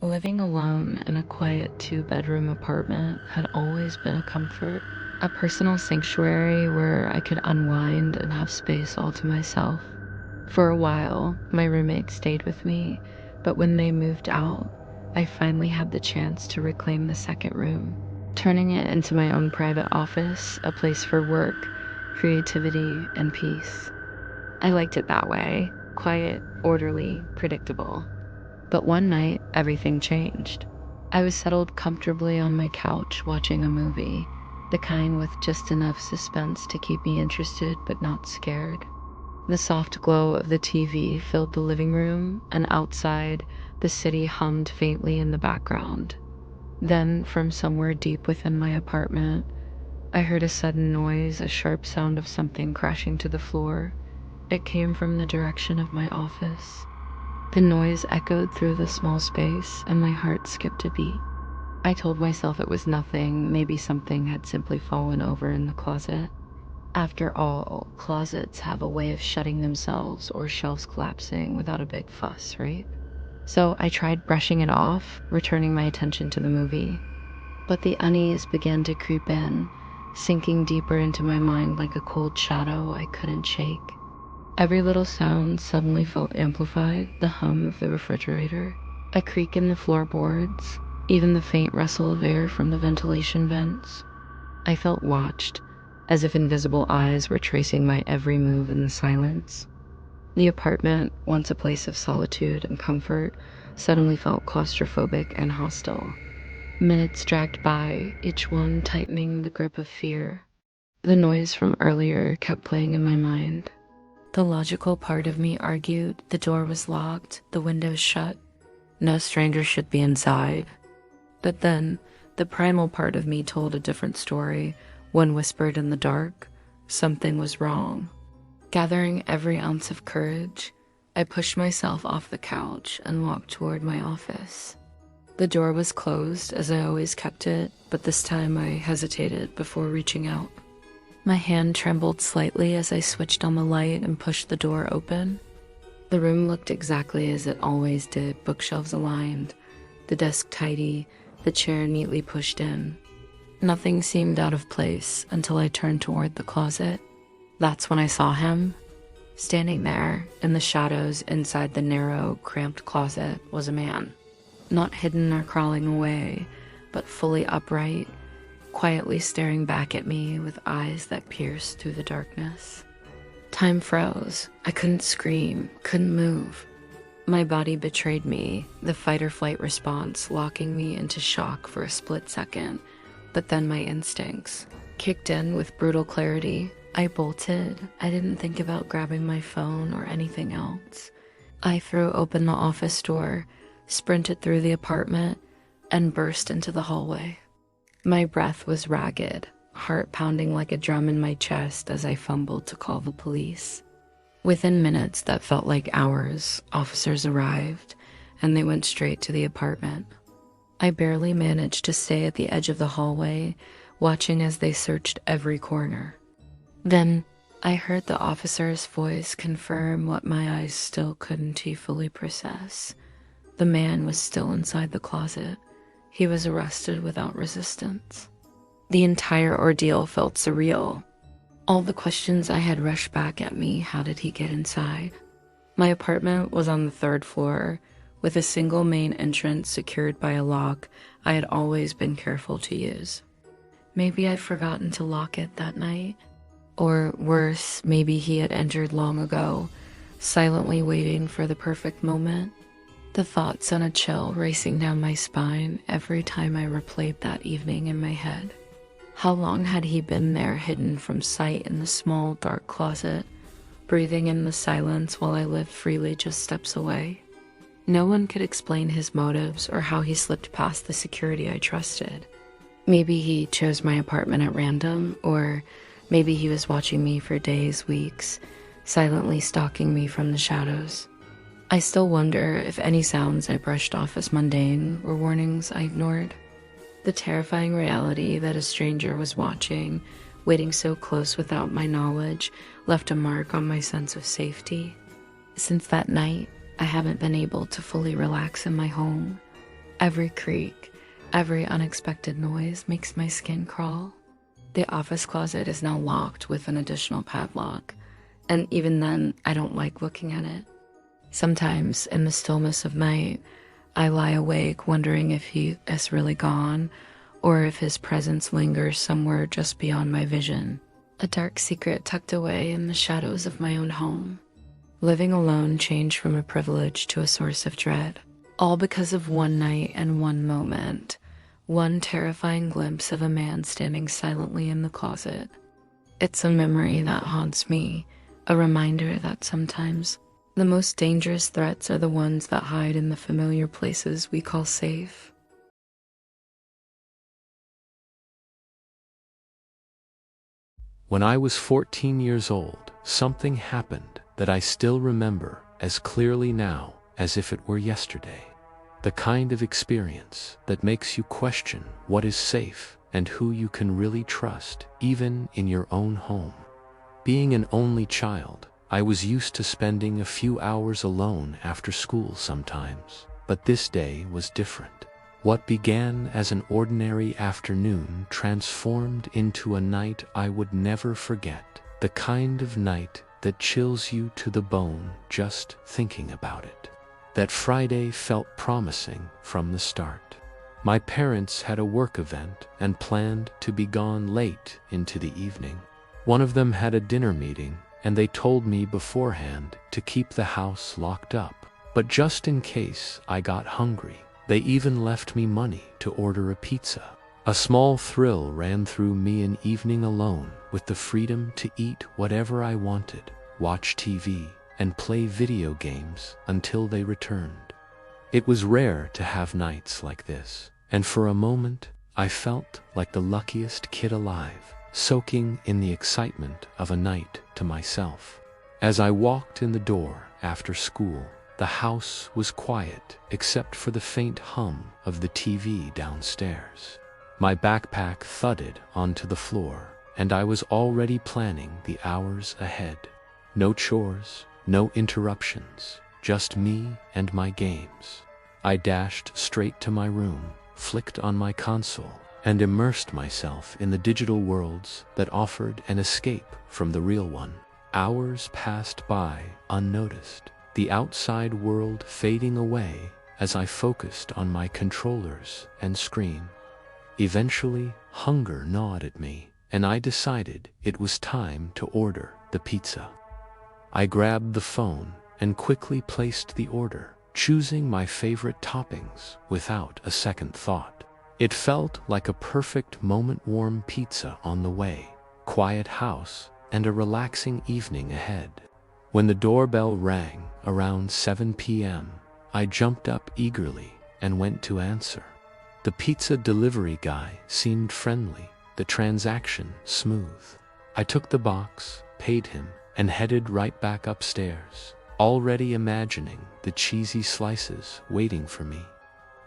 Living alone in a quiet two-bedroom apartment had always been a comfort, a personal sanctuary where I could unwind and have space all to myself. For a while, my roommate stayed with me, but when they moved out, I finally had the chance to reclaim the second room, turning it into my own private office, a place for work, creativity, and peace. I liked it that way, quiet, orderly, predictable. But one night, everything changed. I was settled comfortably on my couch watching a movie, the kind with just enough suspense to keep me interested but not scared. The soft glow of the TV filled the living room, and outside, the city hummed faintly in the background. Then, from somewhere deep within my apartment, I heard a sudden noise, a sharp sound of something crashing to the floor. It came from the direction of my office. The noise echoed through the small space, and my heart skipped a beat. I told myself it was nothing, maybe something had simply fallen over in the closet. After all, closets have a way of shutting themselves or shelves collapsing without a big fuss, right? So I tried brushing it off, returning my attention to the movie. But the unease began to creep in, sinking deeper into my mind like a cold shadow I couldn't shake. Every little sound suddenly felt amplified, the hum of the refrigerator, a creak in the floorboards, even the faint rustle of air from the ventilation vents. I felt watched, as if invisible eyes were tracing my every move in the silence. The apartment, once a place of solitude and comfort, suddenly felt claustrophobic and hostile. Minutes dragged by, each one tightening the grip of fear. The noise from earlier kept playing in my mind. The logical part of me argued the door was locked, the windows shut. No stranger should be inside. But then, the primal part of me told a different story, one whispered in the dark. Something was wrong. Gathering every ounce of courage, I pushed myself off the couch and walked toward my office. The door was closed, as I always kept it, but this time I hesitated before reaching out. My hand trembled slightly as I switched on the light and pushed the door open. The room looked exactly as it always did, bookshelves aligned, the desk tidy, the chair neatly pushed in. Nothing seemed out of place until I turned toward the closet. That's when I saw him. Standing there, in the shadows inside the narrow, cramped closet, was a man. Not hidden or crawling away, but fully upright, quietly staring back at me with eyes that pierced through the darkness. Time froze. I couldn't scream, couldn't move. My body betrayed me, the fight or flight response locking me into shock for a split second, but then my instincts kicked in with brutal clarity. I bolted. I didn't think about grabbing my phone or anything else. I threw open the office door, sprinted through the apartment, and burst into the hallway. My breath was ragged, heart pounding like a drum in my chest as I fumbled to call the police. Within minutes that felt like hours, officers arrived, and they went straight to the apartment. I barely managed to stay at the edge of the hallway, watching as they searched every corner. Then, I heard the officer's voice confirm what my eyes still couldn't fully process. The man was still inside the closet. He was arrested without resistance. The entire ordeal felt surreal. All the questions I had rushed back at me. How did he get inside? My apartment was on the third floor, with a single main entrance secured by a lock I had always been careful to use. Maybe I'd forgotten to lock it that night. Or worse, maybe he had entered long ago, silently waiting for the perfect moment. The thought sent a chill racing down my spine every time I replayed that evening in my head. How long had he been there, hidden from sight in the small, dark closet, breathing in the silence while I lived freely just steps away? No one could explain his motives or how he slipped past the security I trusted. Maybe he chose my apartment at random, or maybe he was watching me for days, weeks, silently stalking me from the shadows. I still wonder if any sounds I brushed off as mundane were warnings I ignored. The terrifying reality that a stranger was watching, waiting so close without my knowledge, left a mark on my sense of safety. Since that night, I haven't been able to fully relax in my home. Every creak, every unexpected noise makes my skin crawl. The office closet is now locked with an additional padlock, and even then, I don't like looking at it. Sometimes, in the stillness of night, I lie awake wondering if he is really gone or if his presence lingers somewhere just beyond my vision. A dark secret tucked away in the shadows of my own home. Living alone changed from a privilege to a source of dread, all because of one night and one moment, one terrifying glimpse of a man standing silently in the closet. It's a memory that haunts me, a reminder that sometimes the most dangerous threats are the ones that hide in the familiar places we call safe. When I was 14 years old, something happened that I still remember as clearly now as if it were yesterday. The kind of experience that makes you question what is safe and who you can really trust, even in your own home. Being an only child, I was used to spending a few hours alone after school sometimes, but this day was different. What began as an ordinary afternoon transformed into a night I would never forget, the kind of night that chills you to the bone just thinking about it. That Friday felt promising from the start. My parents had a work event and planned to be gone late into the evening. One of them had a dinner meeting, and they told me beforehand to keep the house locked up. But just in case I got hungry, they even left me money to order a pizza. A small thrill ran through me an evening alone with the freedom to eat whatever I wanted, watch TV, and play video games until they returned. It was rare to have nights like this, and for a moment I felt like the luckiest kid alive, soaking in the excitement of a night to myself. As I walked in the door after school, the house was quiet except for the faint hum of the TV downstairs. My backpack thudded onto the floor, and I was already planning the hours ahead. No chores, no interruptions, just me and my games. I dashed straight to my room, flicked on my console, and immersed myself in the digital worlds that offered an escape from the real one. Hours passed by unnoticed, the outside world fading away as I focused on my controllers and screen. Eventually, hunger gnawed at me, and I decided it was time to order the pizza. I grabbed the phone and quickly placed the order, choosing my favorite toppings without a second thought. It felt like a perfect moment-warm pizza on the way, quiet house, and a relaxing evening ahead. When the doorbell rang around 7 p.m., I jumped up eagerly and went to answer. The pizza delivery guy seemed friendly, the transaction smooth. I took the box, paid him, and headed right back upstairs, already imagining the cheesy slices waiting for me.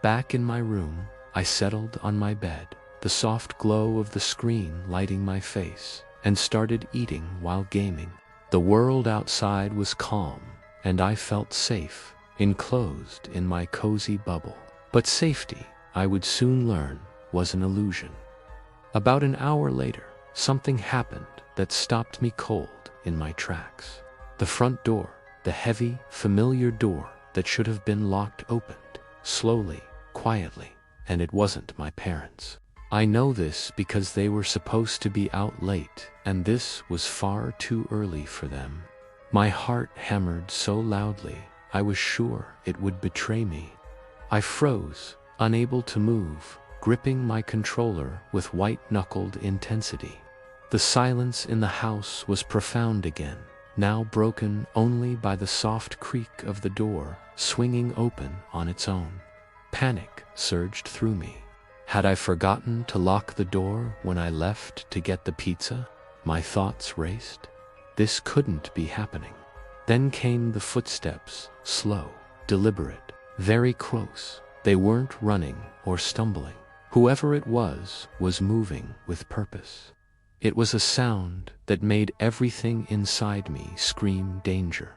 Back in my room, I settled on my bed, the soft glow of the screen lighting my face, and started eating while gaming. The world outside was calm, and I felt safe, enclosed in my cozy bubble. But safety, I would soon learn, was an illusion. About an hour later, something happened that stopped me cold in my tracks. The front door, the heavy, familiar door that should have been locked, opened, slowly, quietly, and it wasn't my parents. I know this because they were supposed to be out late, and this was far too early for them. My heart hammered so loudly, I was sure it would betray me. I froze, unable to move, gripping my controller with white-knuckled intensity. The silence in the house was profound again, now broken only by the soft creak of the door swinging open on its own. Panic surged through me. Had I forgotten to lock the door when I left to get the pizza? My thoughts raced. This couldn't be happening. Then came the footsteps, slow, deliberate, very close. They weren't running or stumbling. Whoever it was moving with purpose. It was a sound that made everything inside me scream danger.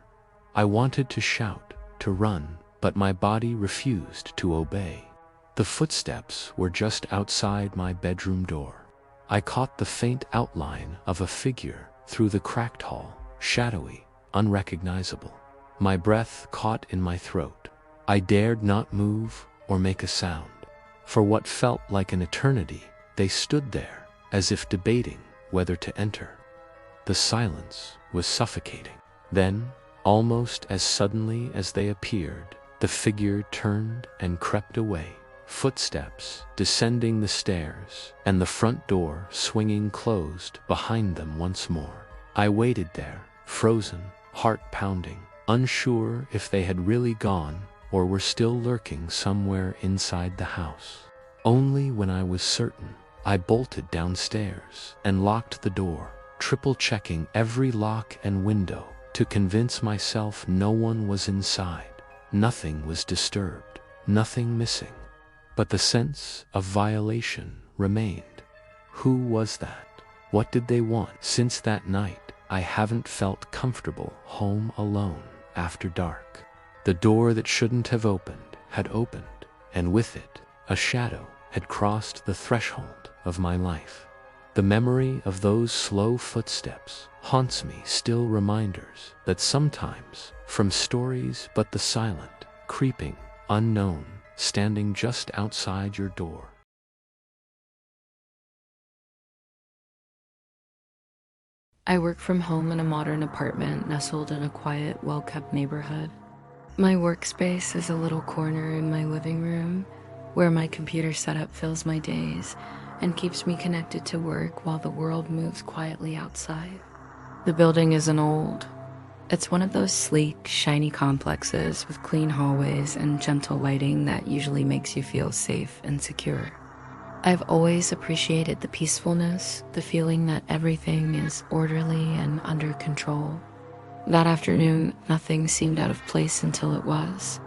I wanted to shout, to run, but my body refused to obey. The footsteps were just outside my bedroom door. I caught the faint outline of a figure through the cracked hall, shadowy, unrecognizable. My breath caught in my throat. I dared not move or make a sound. For what felt like an eternity, they stood there, as if debating whether to enter. The silence was suffocating. Then, almost as suddenly as they appeared, the figure turned and crept away, footsteps descending the stairs, and the front door swinging closed behind them once more. I waited there, frozen, heart pounding, unsure if they had really gone or were still lurking somewhere inside the house. Only when I was certain, I bolted downstairs and locked the door, triple-checking every lock and window to convince myself no one was inside. Nothing was disturbed, nothing missing. But the sense of violation remained. Who was that? What did they want? Since that night, I haven't felt comfortable home alone after dark. The door that shouldn't have opened had opened, and with it, a shadow had crossed the threshold of my life. The memory of those slow footsteps haunts me, still reminders that sometimes, from stories but the silent, creeping, unknown, standing just outside your door. I work from home in a modern apartment nestled in a quiet, well-kept neighborhood. My workspace is a little corner in my living room where my computer setup fills my days and keeps me connected to work while the world moves quietly outside. The building isn't old. It's one of those sleek, shiny complexes with clean hallways and gentle lighting that usually makes you feel safe and secure. I've always appreciated the peacefulness, the feeling that everything is orderly and under control. That afternoon, nothing seemed out of place until it was.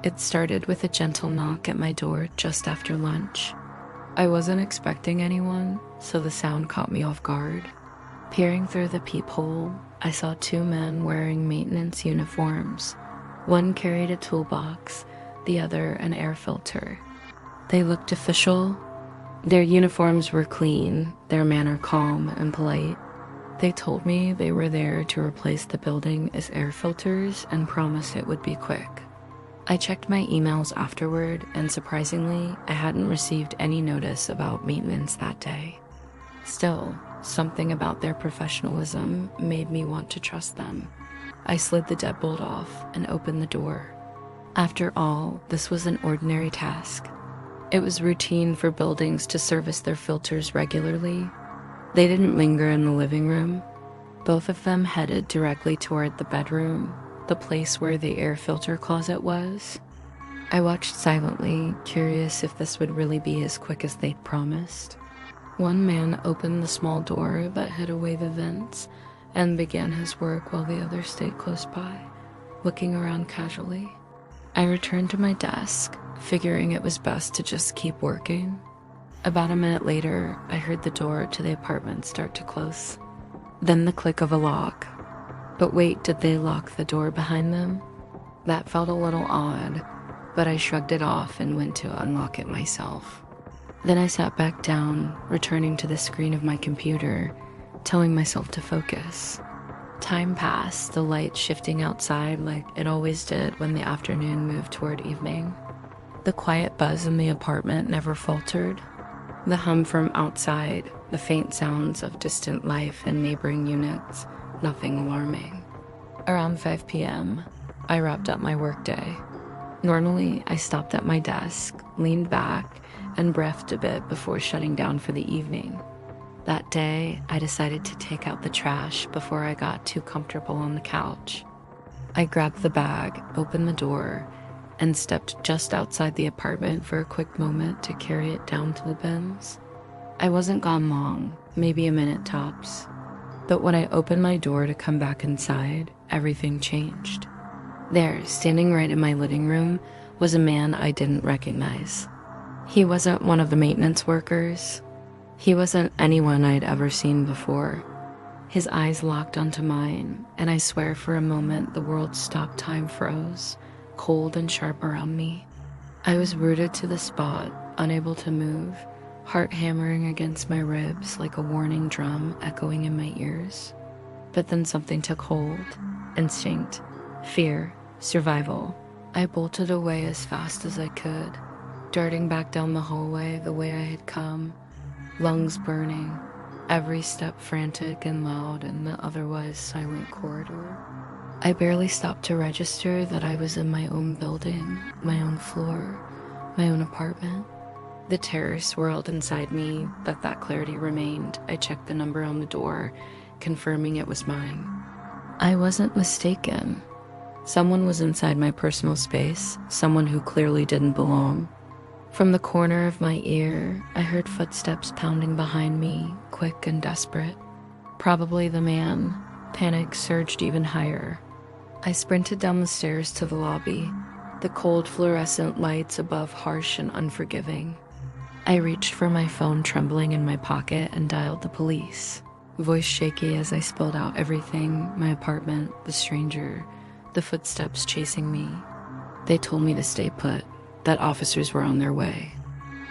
It started with a gentle knock at my door just after lunch. I wasn't expecting anyone, so the sound caught me off guard. Peering through the peephole, I saw two men wearing maintenance uniforms. One carried a toolbox, the other an air filter. They looked official. Their uniforms were clean, their manner calm and polite. They told me they were there to replace the building as air filters and promised it would be quick. I checked my emails afterward, and surprisingly, I hadn't received any notice about maintenance that day. Still, something about their professionalism made me want to trust them. I slid the deadbolt off and opened the door. After all, this was an ordinary task. It was routine for buildings to service their filters regularly. They didn't linger in the living room. Both of them headed directly toward the bedroom, the place where the air filter closet was. I watched silently, curious if this would really be as quick as they'd promised. One man opened the small door that hid away the vents and began his work while the other stayed close by, looking around casually. I returned to my desk, figuring it was best to just keep working. About a minute later, I heard the door to the apartment start to close. Then the click of a lock. But wait, did they lock the door behind them? That felt a little odd, but I shrugged it off and went to unlock it myself. Then I sat back down, returning to the screen of my computer, telling myself to focus. Time passed, the light shifting outside like it always did when the afternoon moved toward evening. The quiet buzz in the apartment never faltered. The hum from outside, the faint sounds of distant life in neighboring units, nothing alarming. Around 5 p.m., I wrapped up my workday. Normally, I stopped at my desk, leaned back, and breathed a bit before shutting down for the evening. That day, I decided to take out the trash before I got too comfortable on the couch. I grabbed the bag, opened the door, and stepped just outside the apartment for a quick moment to carry it down to the bins. I wasn't gone long, maybe a minute tops. But when I opened my door to come back inside, everything changed. There, standing right in my living room, was a man I didn't recognize. He wasn't one of the maintenance workers. He wasn't anyone I'd ever seen before. His eyes locked onto mine, and I swear for a moment the world stopped, time froze, cold and sharp around me. I was rooted to the spot, unable to move, heart hammering against my ribs like a warning drum echoing in my ears. But then something took hold. Instinct, fear, survival. I bolted away as fast as I could, darting back down the hallway the way I had come, lungs burning, every step frantic and loud in the otherwise silent corridor. I barely stopped to register that I was in my own building, my own floor, my own apartment. The terror swirled inside me, but that clarity remained. I checked the number on the door, confirming it was mine. I wasn't mistaken. Someone was inside my personal space, someone who clearly didn't belong. From the corner of my ear, I heard footsteps pounding behind me, quick and desperate. Probably the man. Panic surged even higher. I sprinted down the stairs to the lobby, the cold fluorescent lights above harsh and unforgiving. I reached for my phone trembling in my pocket and dialed the police, voice shaky as I spelled out everything, my apartment, the stranger, the footsteps chasing me. They told me to stay put, that officers were on their way.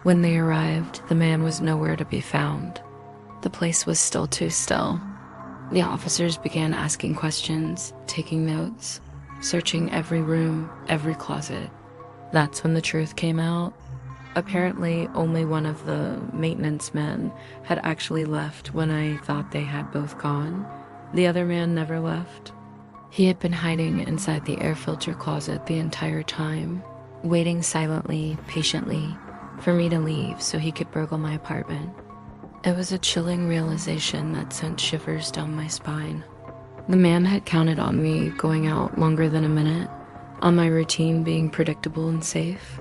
When they arrived, the man was nowhere to be found. The place was still too still. The officers began asking questions, taking notes, searching every room, every closet. That's when the truth came out. Apparently, only one of the maintenance men had actually left when I thought they had both gone. The other man never left. He had been hiding inside the air filter closet the entire time, waiting silently, patiently, for me to leave so he could burgle my apartment. It was a chilling realization that sent shivers down my spine. The man had counted on me going out longer than a minute, on my routine being predictable and safe.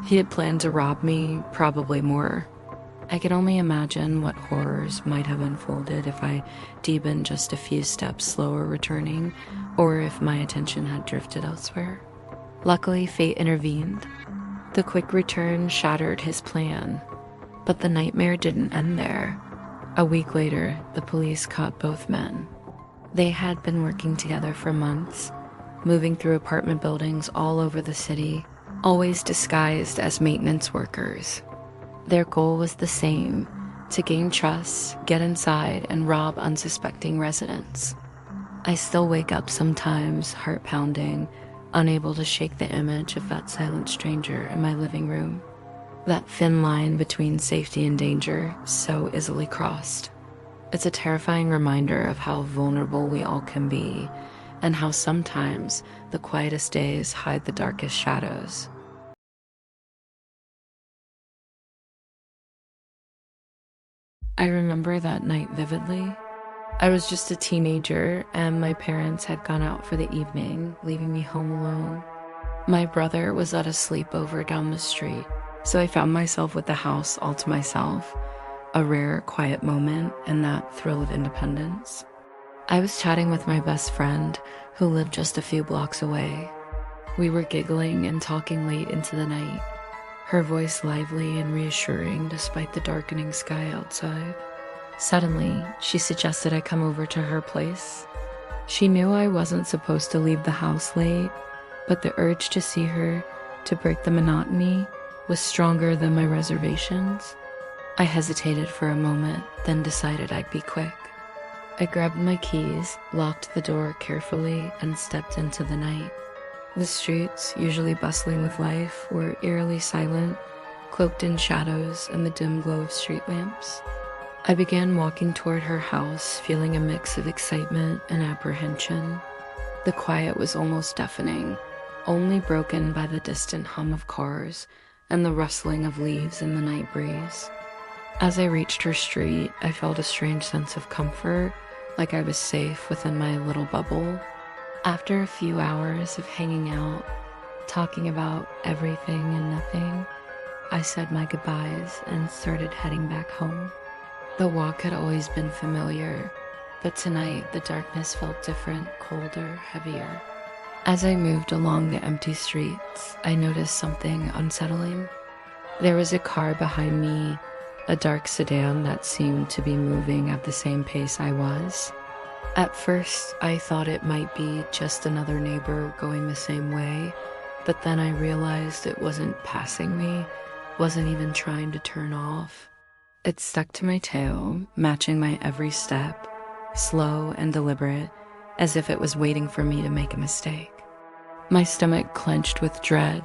He had planned to rob me, probably more. I could only imagine what horrors might have unfolded if I been just a few steps slower returning, or if my attention had drifted elsewhere. Luckily, fate intervened. The quick return shattered his plan. But the nightmare didn't end there. A week later, the police caught both men. They had been working together for months, moving through apartment buildings all over the city, always disguised as maintenance workers. Their goal was the same: to gain trust, get inside, and rob unsuspecting residents. I still wake up sometimes, heart pounding, unable to shake the image of that silent stranger in my living room. That thin line between safety and danger, so easily crossed. It's a terrifying reminder of how vulnerable we all can be, and how sometimes the quietest days hide the darkest shadows. I remember that night vividly. I was just a teenager, and my parents had gone out for the evening, leaving me home alone. My brother was at a sleepover down the street, so I found myself with the house all to myself, a rare, quiet moment and that thrill of independence. I was chatting with my best friend, who lived just a few blocks away. We were giggling and talking late into the night, her voice lively and reassuring despite the darkening sky outside. Suddenly, she suggested I come over to her place. She knew I wasn't supposed to leave the house late, but the urge to see her, to break the monotony, was stronger than my reservations. I hesitated for a moment, then decided I'd be quick. I grabbed my keys, locked the door carefully, and stepped into the night. The streets, usually bustling with life, were eerily silent, cloaked in shadows and the dim glow of street lamps. I began walking toward her house, feeling a mix of excitement and apprehension. The quiet was almost deafening, only broken by the distant hum of cars and the rustling of leaves in the night breeze. As I reached her street, I felt a strange sense of comfort, like I was safe within my little bubble. After a few hours of hanging out, talking about everything and nothing, I said my goodbyes and started heading back home. The walk had always been familiar, but tonight the darkness felt different, colder, heavier. As I moved along the empty streets, I noticed something unsettling. There was a car behind me, a dark sedan that seemed to be moving at the same pace I was. At first, I thought it might be just another neighbor going the same way, but then I realized it wasn't passing me, wasn't even trying to turn off. It stuck to my tail, matching my every step, slow and deliberate, as if it was waiting for me to make a mistake. My stomach clenched with dread.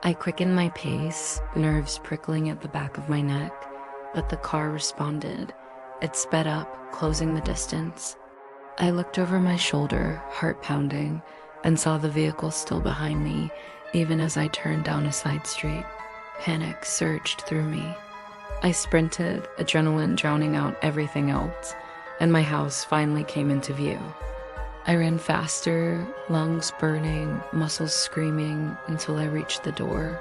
I quickened my pace, nerves prickling at the back of my neck, but the car responded. It sped up, closing the distance. I looked over my shoulder, heart pounding, and saw the vehicle still behind me, even as I turned down a side street. Panic surged through me. I sprinted, adrenaline drowning out everything else, and my house finally came into view. I ran faster, lungs burning, muscles screaming, until I reached the door.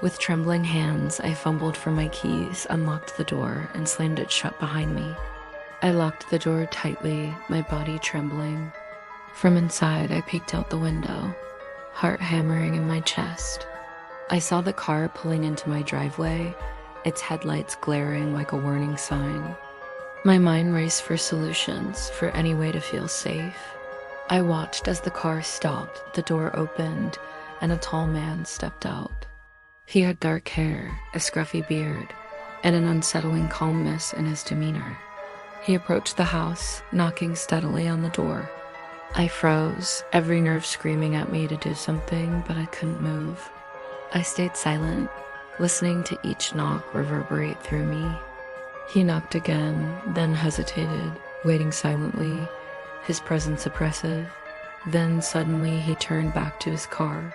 With trembling hands, I fumbled for my keys, unlocked the door, and slammed it shut behind me. I locked the door tightly, my body trembling. From inside, I peeked out the window, heart hammering in my chest. I saw the car pulling into my driveway, its headlights glaring like a warning sign. My mind raced for solutions, for any way to feel safe. I watched as the car stopped, the door opened, and a tall man stepped out. He had dark hair, a scruffy beard, and an unsettling calmness in his demeanor. He approached the house, knocking steadily on the door. I froze, every nerve screaming at me to do something, but I couldn't move. I stayed silent, listening to each knock reverberate through me. He knocked again, then hesitated, waiting silently, his presence oppressive. Then suddenly he turned back to his car.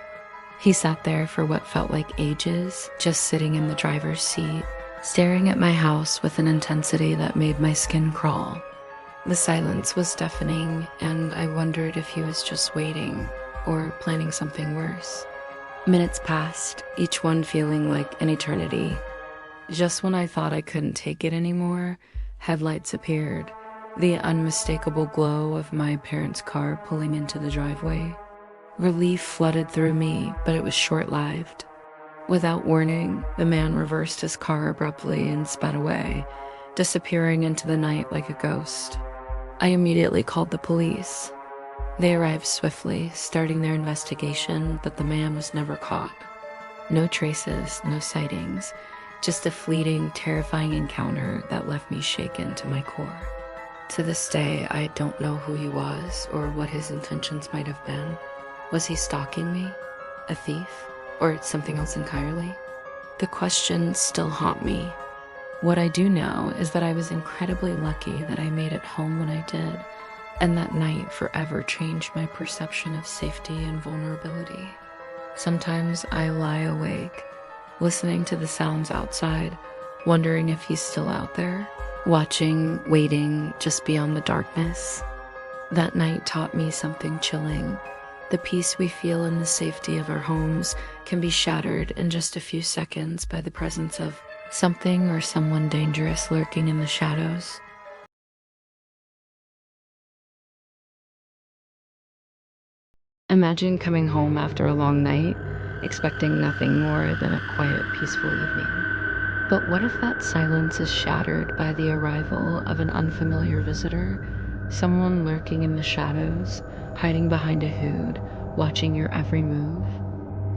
He sat there for what felt like ages, just sitting in the driver's seat, staring at my house with an intensity that made my skin crawl. The silence was deafening, and I wondered if he was just waiting or planning something worse. Minutes passed, each one feeling like an eternity. Just when I thought I couldn't take it anymore, headlights appeared, the unmistakable glow of my parents' car pulling into the driveway. Relief flooded through me, but it was short-lived. Without warning, the man reversed his car abruptly and sped away, disappearing into the night like a ghost. I immediately called the police. They arrived swiftly, starting their investigation, but the man was never caught. No traces, no sightings, just a fleeting, terrifying encounter that left me shaken to my core. To this day, I don't know who he was or what his intentions might have been. Was he stalking me? A thief? Or something else entirely? The questions still haunt me. What I do know is that I was incredibly lucky that I made it home when I did, and that night forever changed my perception of safety and vulnerability. Sometimes I lie awake, listening to the sounds outside, wondering if he's still out there, watching, waiting just beyond the darkness. That night taught me something chilling. The peace we feel in the safety of our homes can be shattered in just a few seconds by the presence of something or someone dangerous lurking in the shadows. Imagine coming home after a long night, expecting nothing more than a quiet, peaceful evening. But what if that silence is shattered by the arrival of an unfamiliar visitor? Someone lurking in the shadows, hiding behind a hood, watching your every move.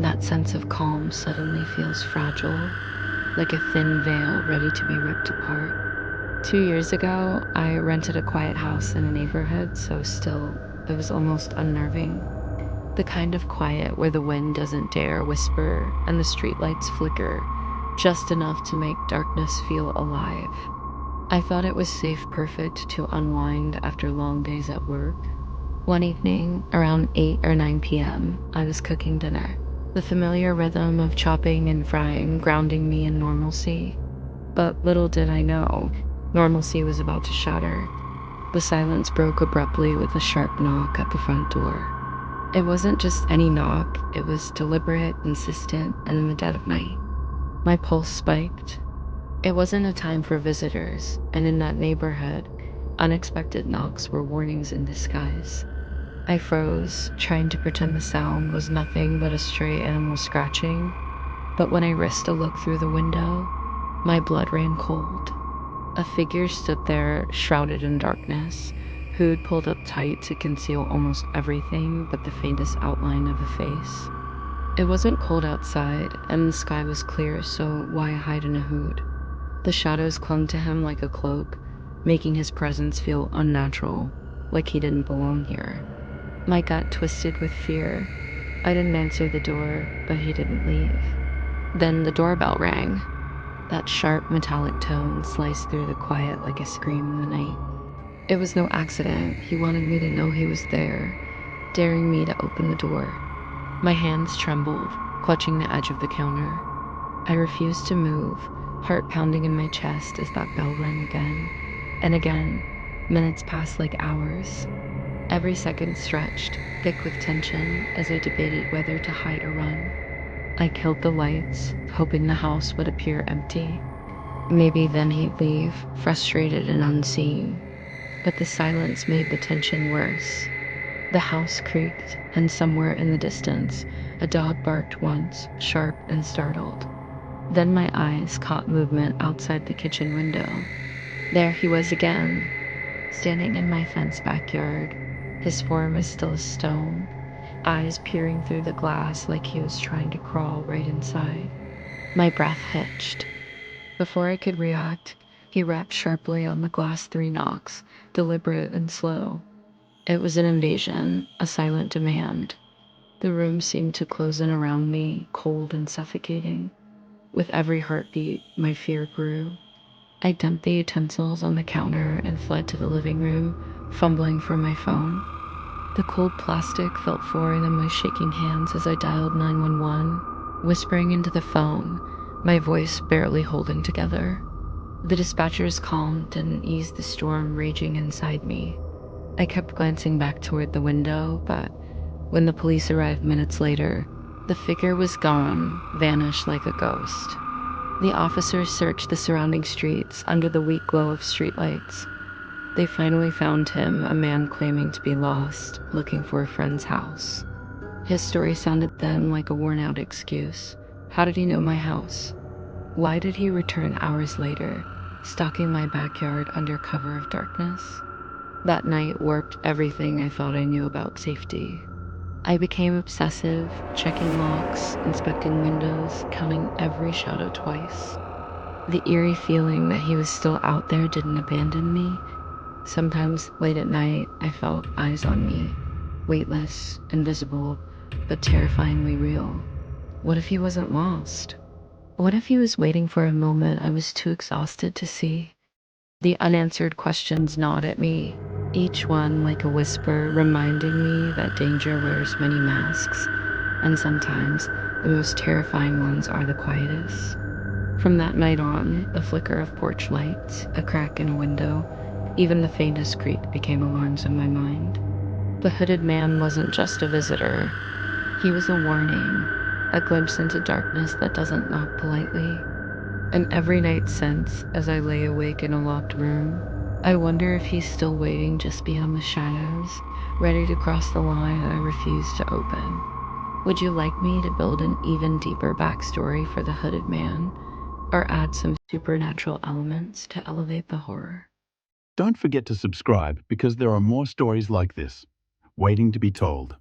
That sense of calm suddenly feels fragile, like a thin veil ready to be ripped apart. 2 years ago, I rented a quiet house in a neighborhood so still it was almost unnerving. The kind of quiet where the wind doesn't dare whisper and the streetlights flicker, just enough to make darkness feel alive. I thought it was safe, perfect to unwind after long days at work. One evening, around 8 or 9 p.m., I was cooking dinner. The familiar rhythm of chopping and frying grounding me in normalcy. But little did I know, normalcy was about to shatter. The silence broke abruptly with a sharp knock at the front door. It wasn't just any knock, it was deliberate, insistent, and in the dead of night. My pulse spiked. It wasn't a time for visitors, and in that neighborhood, unexpected knocks were warnings in disguise. I froze, trying to pretend the sound was nothing but a stray animal scratching, but when I risked a look through the window, my blood ran cold. A figure stood there, shrouded in darkness, hood pulled up tight to conceal almost everything but the faintest outline of a face. It wasn't cold outside, and the sky was clear, so why hide in a hood? The shadows clung to him like a cloak, making his presence feel unnatural, like he didn't belong here. My gut twisted with fear. I didn't answer the door, but he didn't leave. Then the doorbell rang. That sharp metallic tone sliced through the quiet like a scream in the night. It was no accident. He wanted me to know he was there, daring me to open the door. My hands trembled, clutching the edge of the counter. I refused to move, heart pounding in my chest as that bell rang again and again. Minutes passed like hours. Every second stretched, thick with tension, as I debated whether to hide or run. I killed the lights, hoping the house would appear empty. Maybe then he'd leave, frustrated and unseen. But the silence made the tension worse. The house creaked, and somewhere in the distance, a dog barked once, sharp and startled. Then my eyes caught movement outside the kitchen window. There he was again, standing in my fenced backyard. His form is still as stone, eyes peering through the glass like he was trying to crawl right inside. My breath hitched. Before I could react, he rapped sharply on the glass 3 knocks, deliberate and slow. It was an invasion, a silent demand. The room seemed to close in around me, cold and suffocating. With every heartbeat, my fear grew. I dumped the utensils on the counter and fled to the living room, fumbling for my phone. The cold plastic felt foreign in my shaking hands as I dialed 911, whispering into the phone, my voice barely holding together. The dispatcher's calm didn't ease the storm raging inside me. I kept glancing back toward the window, but when the police arrived minutes later, the figure was gone, vanished like a ghost. The officers searched the surrounding streets under the weak glow of streetlights. They finally found him, a man claiming to be lost, looking for a friend's house. His story sounded then like a worn-out excuse. How did he know my house? Why did he return hours later, stalking my backyard under cover of darkness? That night warped everything I thought I knew about safety. I became obsessive, checking locks, inspecting windows, counting every shadow twice. The eerie feeling that he was still out there didn't abandon me. Sometimes late at night, I felt eyes on me, weightless, invisible, but terrifyingly real. What if he wasn't lost? What if he was waiting for a moment I was too exhausted to see? The unanswered questions gnawed at me, each one like a whisper reminding me that danger wears many masks, and sometimes the most terrifying ones are the quietest. From that night on, a flicker of porch lights, a crack in a window, even the faintest creak became alarms in my mind. The hooded man wasn't just a visitor. He was a warning, a glimpse into darkness that doesn't knock politely. And every night since, as I lay awake in a locked room, I wonder if he's still waiting just beyond the shadows, ready to cross the line I refuse to open. Would you like me to build an even deeper backstory for the hooded man, or add some supernatural elements to elevate the horror? Don't forget to subscribe because there are more stories like this waiting to be told.